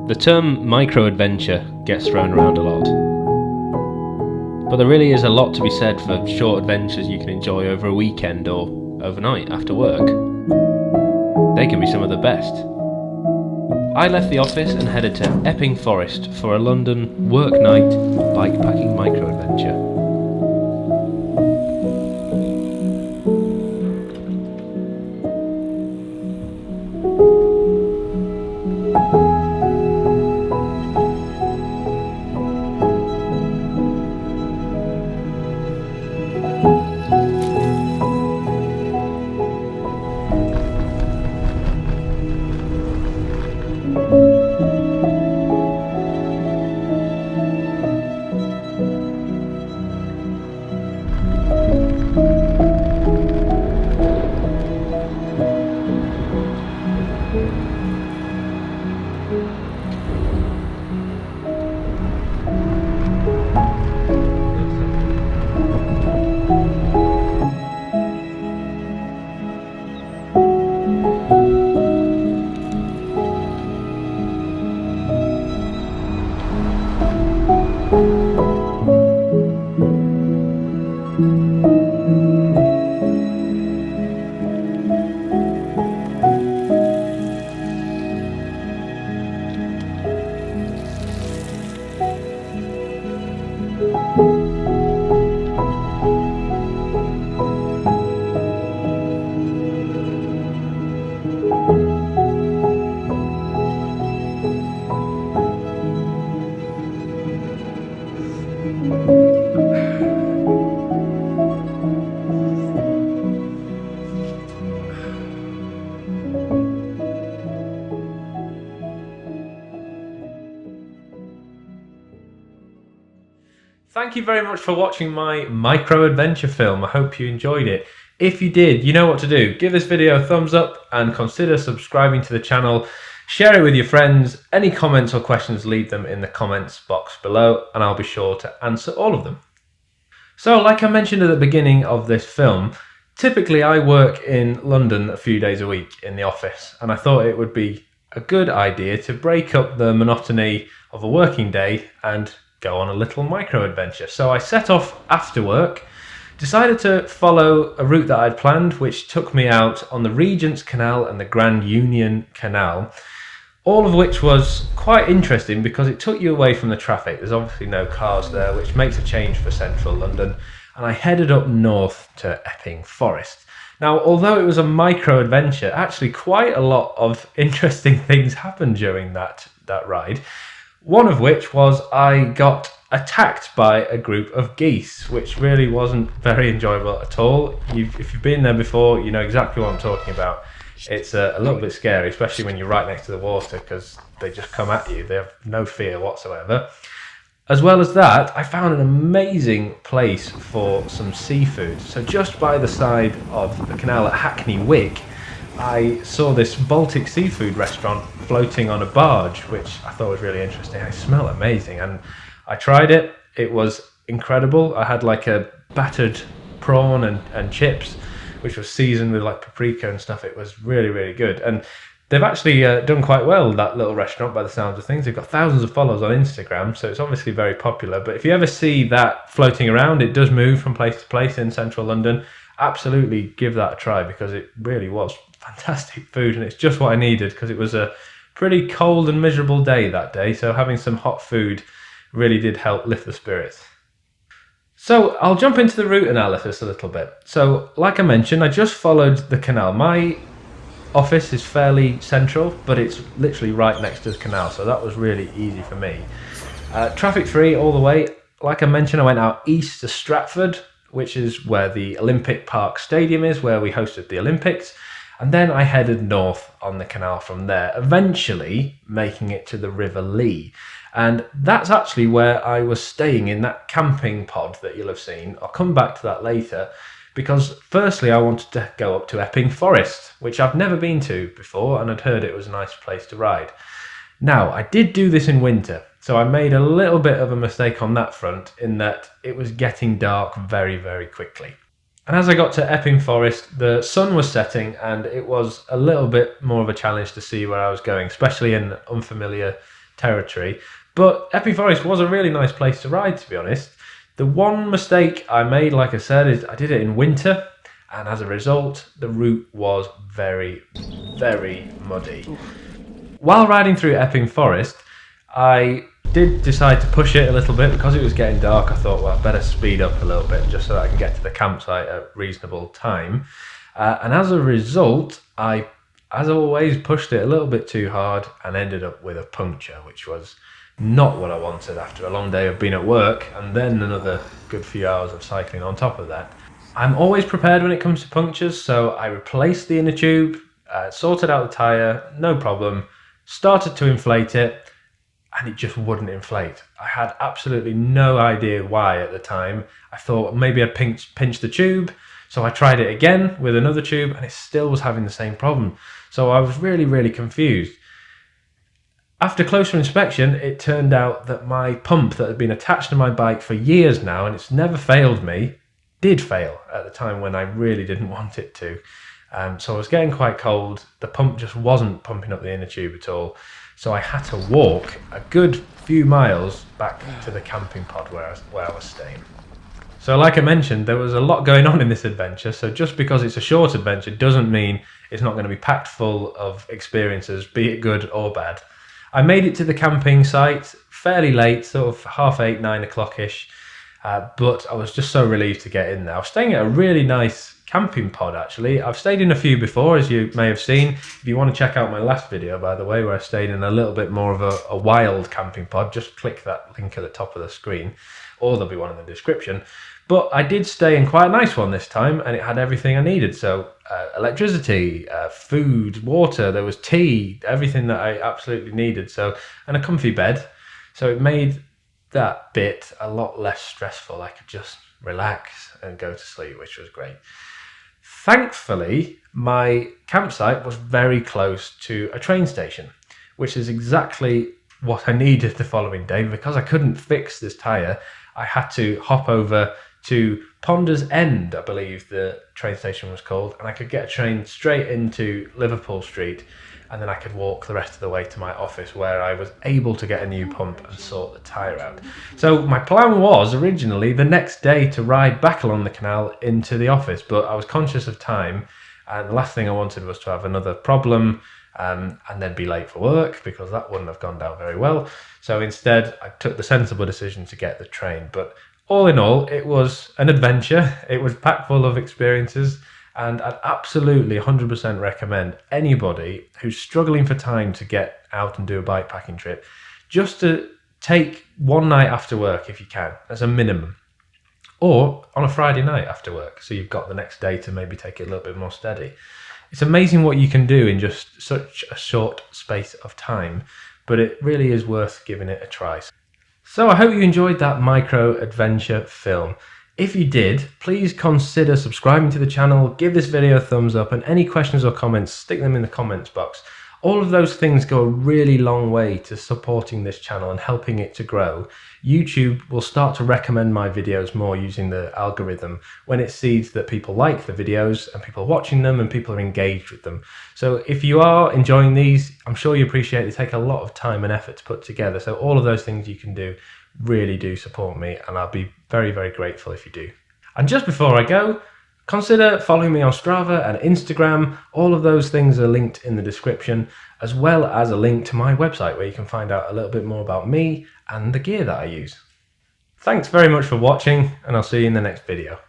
The term microadventure gets thrown around a lot, but there really is a lot to be said for short adventures you can enjoy over a weekend or overnight after work. They can be some of the best. I left the office and headed to Epping Forest for a London work night bikepacking microadventure. Thank you very much for watching my micro-adventure film. I hope you enjoyed it. If you did, you know what to do. Give this video a thumbs up and consider subscribing to the channel. Share it with your friends. Any comments or questions, leave them in the comments box below and I'll be sure to answer all of them. So, like I mentioned at the beginning of this film, typically I work in London a few days a week in the office, and I thought it would be a good idea to break up the monotony of a working day and go on a little micro-adventure. So I set off after work, decided to follow a route that I'd planned, which took me out on the Regent's Canal and the Grand Union Canal, all of which was quite interesting because it took you away from the traffic. There's obviously no cars there, which makes a change for central London, and I headed up north to Epping Forest. Now, although it was a micro-adventure, actually quite a lot of interesting things happened during that ride. One of which was I got attacked by a group of geese, which really wasn't very enjoyable at all. If you've been there before, you know exactly what I'm talking about. It's a little bit scary, especially when you're right next to the water, because they just come at you. They have no fear whatsoever. As well as that, I found an amazing place for some seafood. So just by the side of the canal at Hackney Wick, I saw this Baltic seafood restaurant floating on a barge, which I thought was really interesting. It smelled amazing, and I tried it. It was incredible. I had like a battered prawn and chips, which was seasoned with like paprika and stuff. It was really, really good. And they've actually done quite well, that little restaurant, by the sounds of things. They've got thousands of followers on Instagram, so it's obviously very popular. But if you ever see that floating around, it does move from place to place in central London. Absolutely give that a try, because it really was fantastic food, and it's just what I needed, because it was a pretty cold and miserable day that day, so having some hot food really did help lift the spirits. So I'll jump into the route analysis a little bit. So like I mentioned, I just followed the canal. My office is fairly central, but it's literally right next to the canal, so that was really easy for me. Traffic free all the way. Like I mentioned, I went out east to Stratford, which is where the Olympic Park Stadium is, where we hosted the Olympics. And then I headed north on the canal from there, eventually making it to the River Lee. And that's actually where I was staying in that camping pod that you'll have seen. I'll come back to that later, because firstly I wanted to go up to Epping Forest, which I've never been to before, and I'd heard it was a nice place to ride. Now, I did do this in winter, so I made a little bit of a mistake on that front, in that it was getting dark very, very quickly. And as I got to Epping Forest, the sun was setting and it was a little bit more of a challenge to see where I was going, especially in unfamiliar territory. But Epping Forest was a really nice place to ride, to be honest. The one mistake I made, like I said, is I did it in winter, and as a result, the route was very, very muddy. While riding through Epping Forest, I did decide to push it a little bit because it was getting dark. I thought, well, I better speed up a little bit just so that I can get to the campsite at reasonable time. And as a result, I, as always, pushed it a little bit too hard and ended up with a puncture, which was not what I wanted after a long day of being at work and then another good few hours of cycling on top of that. I'm always prepared when it comes to punctures, so I replaced the inner tube, sorted out the tyre, no problem, started to inflate it, and it just wouldn't inflate. I had absolutely no idea why at the time. I thought maybe I'd pinched the tube, so I tried it again with another tube and it still was having the same problem. So I was really, really confused. After closer inspection, it turned out that my pump that had been attached to my bike for years now, and it's never failed me, did fail at the time when I really didn't want it to. So I was getting quite cold. The pump just wasn't pumping up the inner tube at all. So I had to walk a good few miles back to the camping pod where I was staying. So like I mentioned, there was a lot going on in this adventure. So just because it's a short adventure doesn't mean it's not going to be packed full of experiences, be it good or bad. I made it to the camping site fairly late, sort of 8:30, 9 o'clock-ish. But I was just so relieved to get in there. I was staying at a really nice camping pod, actually. I've stayed in a few before, as you may have seen. If you want to check out my last video, by the way, where I stayed in a little bit more of a wild camping pod, just click that link at the top of the screen, or there'll be one in the description. But I did stay in quite a nice one this time, and it had everything I needed. So electricity, food, water, there was tea, everything that I absolutely needed. So, and a comfy bed. So it made that bit a lot less stressful. I could just relax and go to sleep, which was great. Thankfully, my campsite was very close to a train station, which is exactly what I needed the following day. Because I couldn't fix this tyre, I had to hop over to Ponders End, I believe the train station was called, and I could get a train straight into Liverpool Street, and then I could walk the rest of the way to my office where I was able to get a new pump and sort the tyre out. So my plan was originally the next day to ride back along the canal into the office, but I was conscious of time, and the last thing I wanted was to have another problem and then be late for work, because that wouldn't have gone down very well. So instead I took the sensible decision to get the train. But all in all, it was an adventure. It was packed full of experiences. And I'd absolutely 100% recommend anybody who's struggling for time to get out and do a bikepacking trip, just to take one night after work if you can, as a minimum. Or on a Friday night after work, so you've got the next day to maybe take it a little bit more steady. It's amazing what you can do in just such a short space of time, but it really is worth giving it a try. So I hope you enjoyed that micro-adventure film. If you did, please consider subscribing to the channel, give this video a thumbs up, and any questions or comments, stick them in the comments box. All of those things go a really long way to supporting this channel and helping it to grow. YouTube will start to recommend my videos more using the algorithm when it sees that people like the videos and people are watching them and people are engaged with them. So if you are enjoying these, I'm sure you appreciate they take a lot of time and effort to put together. So all of those things you can do really do support me, and I'll be very, very grateful if you do. And just before I go, consider following me on Strava and Instagram. All of those things are linked in the description, as well as a link to my website where you can find out a little bit more about me and the gear that I use. Thanks very much for watching, and I'll see you in the next video.